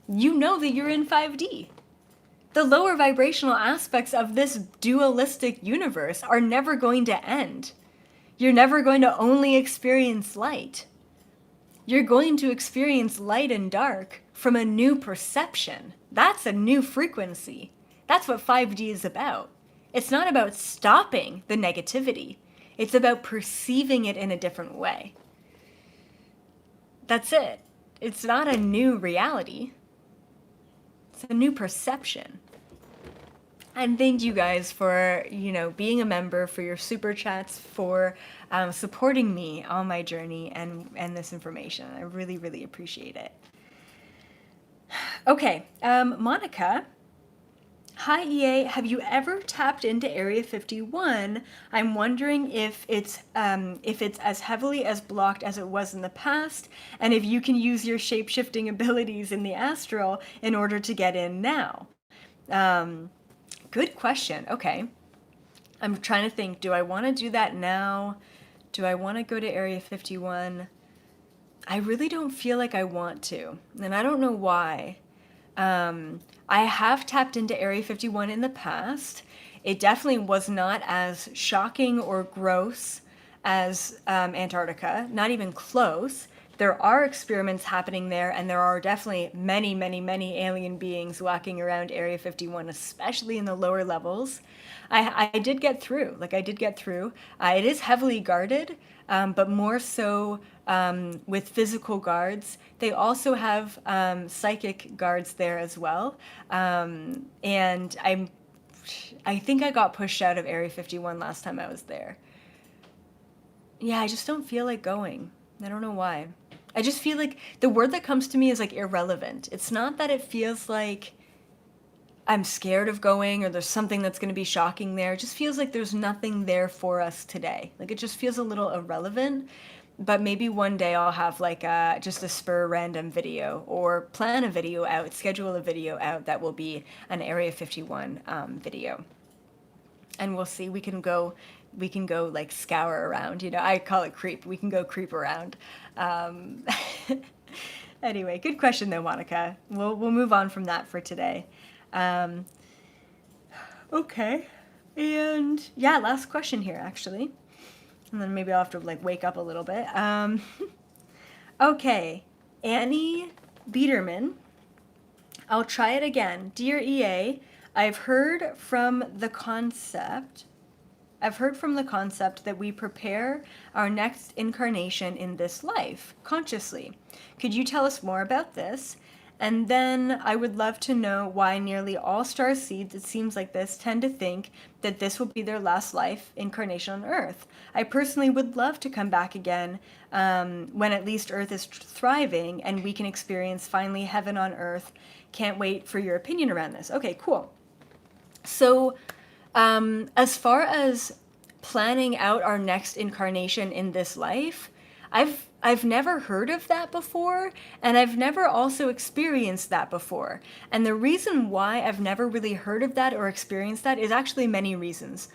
you know that you're in 5D. The lower vibrational aspects of this dualistic universe are never going to end. You're never going to only experience light. You're going to experience light and dark from a new perception. That's a new frequency. That's what 5D is about. It's not about stopping the negativity. It's about perceiving it in a different way. That's it. It's not a new reality. It's a new perception. And thank you guys for, being a member, for your super chats, for supporting me on my journey and this information. I really, really appreciate it. Okay, Monica. Hi, EA. Have you ever tapped into Area 51? I'm wondering if it's as heavily as blocked as it was in the past, and if you can use your shape-shifting abilities in the astral in order to get in now. Good question. Okay. I'm trying to think, do I want to do that now? Do I want to go to Area 51? I really don't feel like I want to, and I don't know why. I have tapped into Area 51 in the past. It definitely was not as shocking or gross as Antarctica, not even close. There are experiments happening there, and there are definitely many, many, many alien beings walking around Area 51, especially in the lower levels. I did get through. It is heavily guarded, but more so with physical guards. They also have psychic guards there as well. And I think I got pushed out of Area 51 last time I was there. Yeah, I just don't feel like going. I don't know why. I just feel like the word that comes to me is like irrelevant. It's not that it feels like I'm scared of going or there's something that's going to be shocking there. It just feels like there's nothing there for us today. Like it just feels a little irrelevant. But maybe one day I'll have like just a spur random video or plan a video out, schedule a video out that will be an Area 51 video. And we'll see. We can go like scour around, I call it creep. We can go creep around. Anyway, good question though, Monica. We'll move on from that for today. Okay. And yeah, last question here actually. And then maybe I'll have to like wake up a little bit. Okay. Annie Biederman. I'll try it again. Dear EA, I've heard from the concept that we prepare our next incarnation in this life, consciously. Could you tell us more about this? And then I would love to know why nearly all star seeds, it seems like this, tend to think that this will be their last life incarnation on Earth. I personally would love to come back again when at least Earth is thriving and we can experience finally heaven on Earth. Can't wait for your opinion around this. Okay, cool. So as far as planning out our next incarnation in this life, I've never heard of that before, and I've never also experienced that before. And the reason why I've never really heard of that or experienced that is actually many reasons.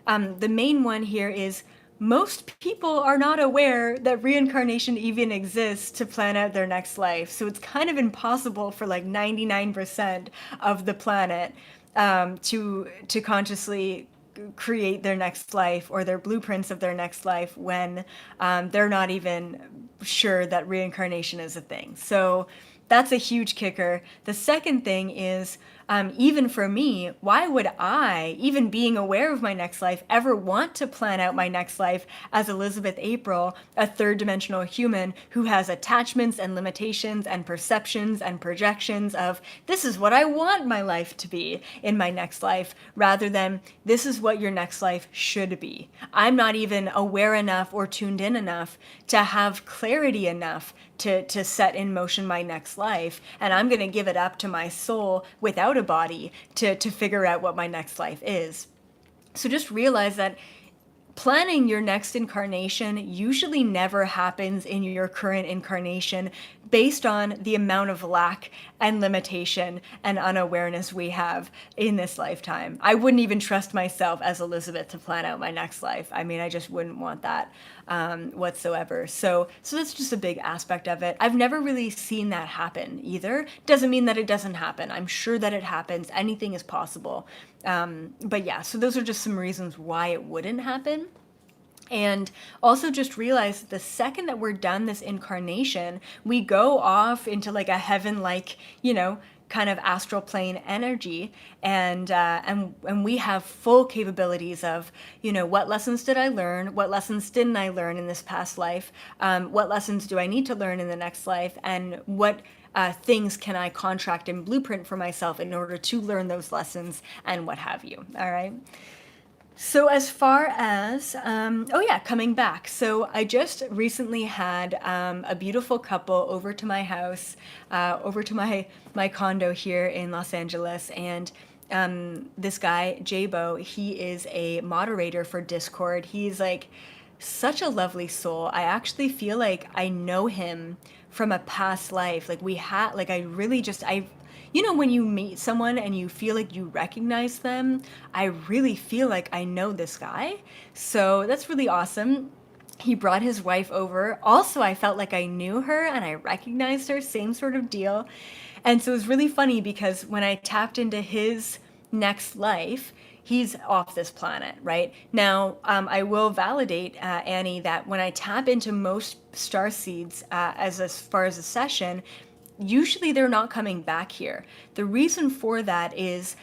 The main one here is most people are not aware that reincarnation even exists to plan out their next life. So it's kind of impossible for like 99% of the planet to consciously create their next life or their blueprints of their next life when they're not even sure that reincarnation is a thing. So that's a huge kicker. The second thing is, even for me, why would I, even being aware of my next life, ever want to plan out my next life as Elizabeth April, a third dimensional human who has attachments and limitations and perceptions and projections of this is what I want my life to be in my next life, rather than this is what your next life should be. I'm not even aware enough or tuned in enough to have clarity enough to set in motion my next life, and I'm going to give it up to my soul without a body to figure out what my next life is. So just realize that planning your next incarnation usually never happens in your current incarnation based on the amount of lack and limitation and unawareness we have in this lifetime. I wouldn't even trust myself as Elizabeth to plan out my next life. I mean, I just wouldn't want that whatsoever. So that's just a big aspect of it. I've never really seen that happen either. Doesn't mean that it doesn't happen. I'm sure that it happens. Anything is possible. But yeah, so those are just some reasons why it wouldn't happen. And also just realize the second that we're done this incarnation, we go off into like a heaven-like, kind of astral plane energy, and we have full capabilities of, what lessons did I learn? What lessons didn't I learn in this past life? What lessons do I need to learn in the next life? And what things can I contract and blueprint for myself in order to learn those lessons and what have you, all right? So as far as, coming back. So I just recently had a beautiful couple over to my house, over to my condo here in Los Angeles. And this guy, Jabo, he is a moderator for Discord. He's like such a lovely soul. I actually feel like I know him from a past life. Like when you meet someone and you feel like you recognize them, I really feel like I know this guy. So that's really awesome. He brought his wife over. Also, I felt like I knew her and I recognized her, same sort of deal. And so it was really funny because when I tapped into his next life, he's off this planet, right? Now, I will validate, Annie, that when I tap into most star seeds as far as a session, usually they're not coming back here. The reason for that is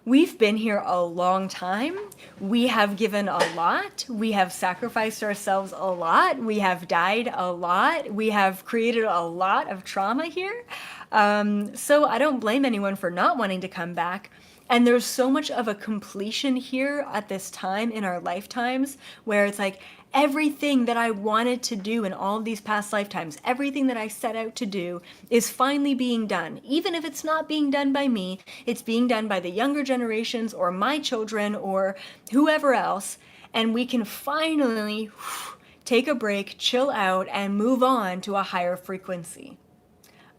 we've been here a long time. We have given a lot. We have sacrificed ourselves a lot. We have died a lot. We have created a lot of trauma here. So I don't blame anyone for not wanting to come back. And there's so much of a completion here at this time in our lifetimes where it's like, everything that I wanted to do in all of these past lifetimes, everything that I set out to do is finally being done. Even if it's not being done by me, it's being done by the younger generations or my children or whoever else. And we can finally take a break, chill out, and move on to a higher frequency.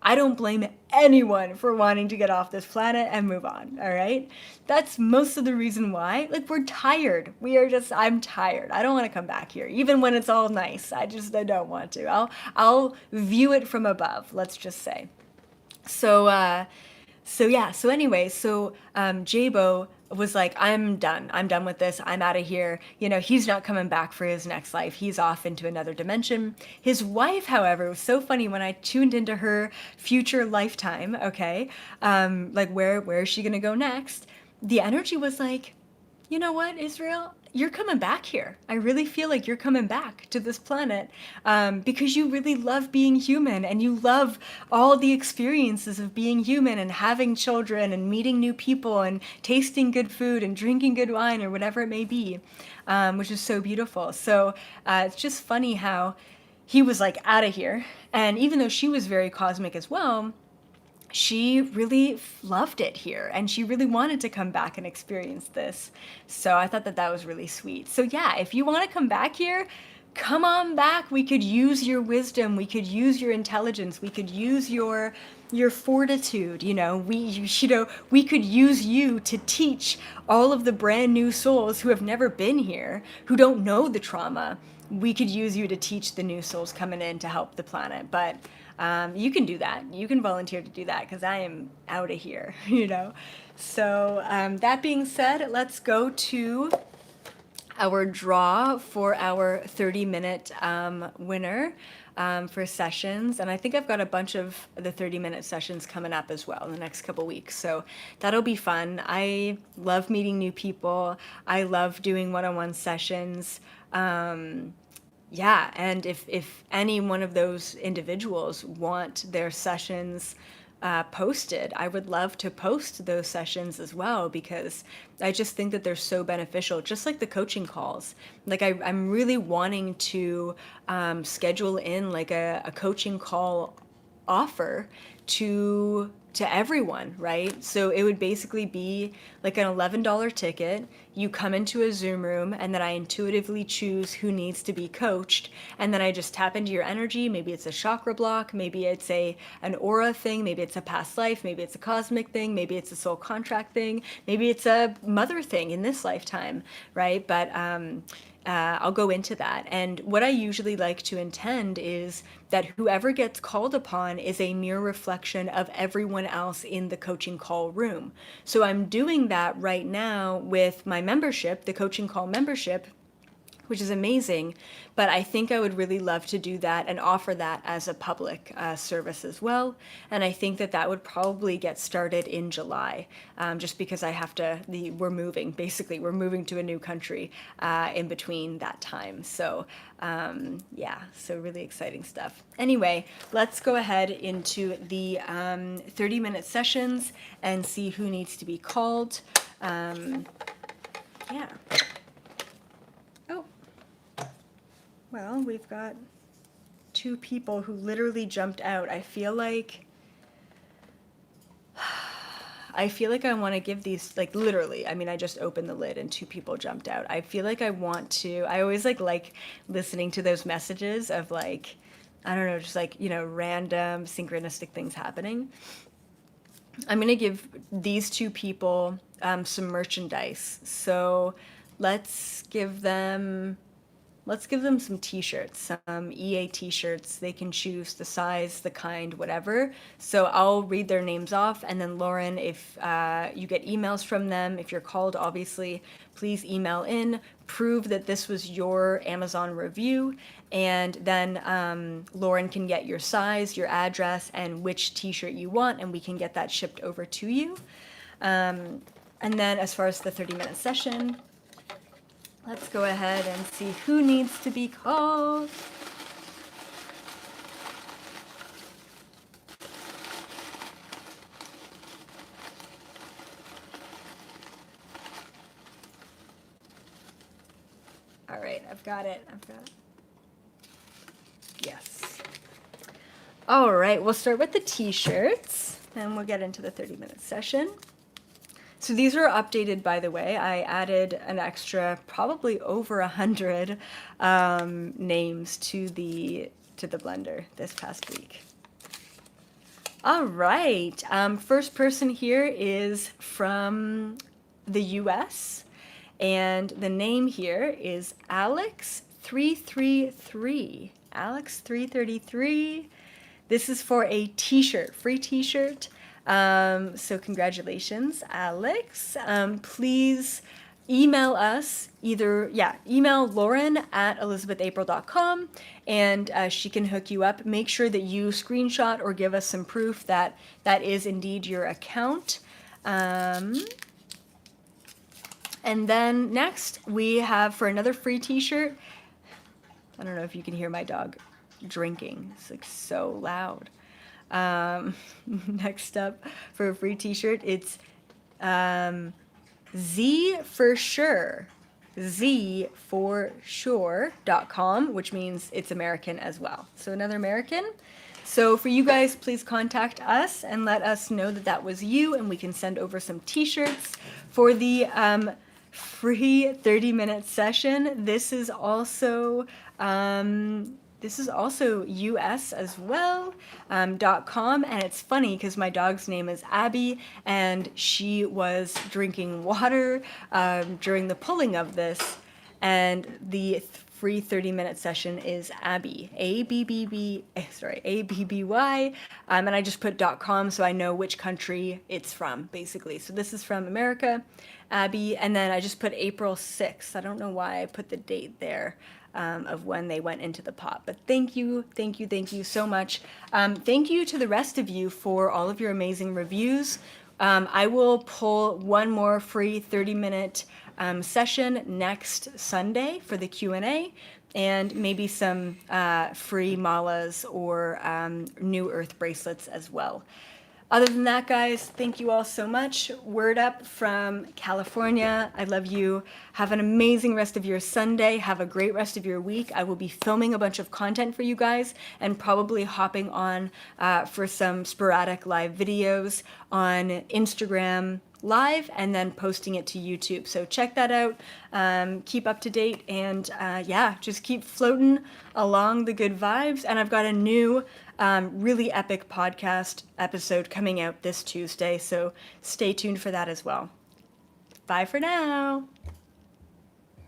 I don't blame anyone for wanting to get off this planet and move on, all right? That's most of the reason why. Like, we're tired. I'm tired. I don't want to come back here, even when it's all nice. I don't want to. I'll view it from above, let's just say. So Jabo was like, I'm done with this. I'm out of here. He's not coming back for his next life. He's off into another dimension. His wife, however, was so funny when I tuned into her future lifetime, okay? Like where is she gonna go next? The energy was like, you know what, Israel? You're coming back here. I really feel like you're coming back to this planet because you really love being human and you love all the experiences of being human and having children and meeting new people and tasting good food and drinking good wine or whatever it may be, which is so beautiful. So it's just funny how he was like out of here. And even though she was very cosmic as well, she really loved it here and she really wanted to come back and experience this. So I thought that was really sweet. So yeah, if you want to come back here, come on back. We could use your wisdom. We could use your intelligence. We could use your fortitude. We could use you to teach all of the brand new souls who have never been here, who don't know the trauma. We could use you to teach the new souls coming in to help the planet. But you can do that. You can volunteer to do that because I am out of here, So that being said, let's go to our draw for our 30-minute winner for sessions. And I think I've got a bunch of the 30-minute sessions coming up as well in the next couple weeks. So that'll be fun. I love meeting new people. I love doing one-on-one sessions. Yeah, and if any one of those individuals want their sessions posted, I would love to post those sessions as well, because I just think that they're so beneficial, just like the coaching calls. Like I'm really wanting to schedule in like a coaching call offer to everyone, right? So it would basically be like an $11 ticket. You come into a Zoom room, and then I intuitively choose who needs to be coached, and then I just tap into your energy. Maybe it's a chakra block, maybe it's an aura thing, maybe it's a past life, maybe it's a cosmic thing, maybe it's a soul contract thing, maybe it's a mother thing in this lifetime, right? But I'll go into that. And what I usually like to intend is that whoever gets called upon is a mere reflection of everyone else in the coaching call room. So I'm doing that right now with my membership, the coaching call membership, which is amazing. But I think I would really love to do that and offer that as a public service as well. And I think that that would probably get started in July, just because I have to, we're moving to a new country in between that time. So yeah, so really exciting stuff. Anyway, let's go ahead into the 30-minute sessions and see who needs to be called. Yeah. Oh. Well, we've got 2 people who literally jumped out. I feel like I want to give these, like, literally. I mean, I just opened the lid and 2 people jumped out. I feel like I want to. I always like listening to those messages of, like, I don't know, just like, random synchronistic things happening. I'm gonna give these 2 people some merchandise. So let's give them some t-shirts, some EA t-shirts. They can choose the size, the kind, whatever. So I'll read their names off, and then Lauren, if you get emails from them, if you're called, obviously, please email in, prove that this was your Amazon review, and then Lauren can get your size, your address, and which t-shirt you want, and we can get that shipped over to you. And then as far as the 30-minute session, let's go ahead and see who needs to be called. All right, I've got it. Yes. All right, we'll start with the t-shirts, and we'll get into the 30-minute session. So these are updated, by the way. I added an extra, probably over 100 names to the blender this past week. All right. First person here is from the U.S., and the name here is Alex333. Alex333. This is for a t-shirt, free t-shirt. So congratulations, Alex. Please email us email Lauren at ElizabethApril.com, and she can hook you up. Make sure that you screenshot or give us some proof that that is indeed your account. And then next we have, for another free t-shirt, I don't know if you can hear my dog drinking. It's like so loud. Next up for a free t-shirt, it's Z for sure. Z4sure.com, which means it's American as well. So another American. So for you guys, please contact us and let us know that that was you, and we can send over some t-shirts for the free 30-minute session. This is also US as well, .com, and it's funny because my dog's name is Abby, and she was drinking water during the pulling of this, and the free 30-minute session is Abby, Abby, and I just put .com so I know which country it's from, basically. So this is from America, Abby, and then I just put April 6th. I don't know why I put the date there. Of when they went into the pot. But thank you so much. Thank you to the rest of you for all of your amazing reviews. I will pull one more free 30-minute session next Sunday for the Q&A, and maybe some free malas or New Earth bracelets as well. Other than that, guys, thank you all so much. Word up from California. I love you. Have an amazing rest of your Sunday. Have a great rest of your week. I will be filming a bunch of content for you guys and probably hopping on for some sporadic live videos on Instagram Live and then posting it to YouTube. So check that out. Keep up to date, and yeah, just keep floating along the good vibes. And I've got a new really epic podcast episode coming out this Tuesday, so stay tuned for that as well. Bye for now.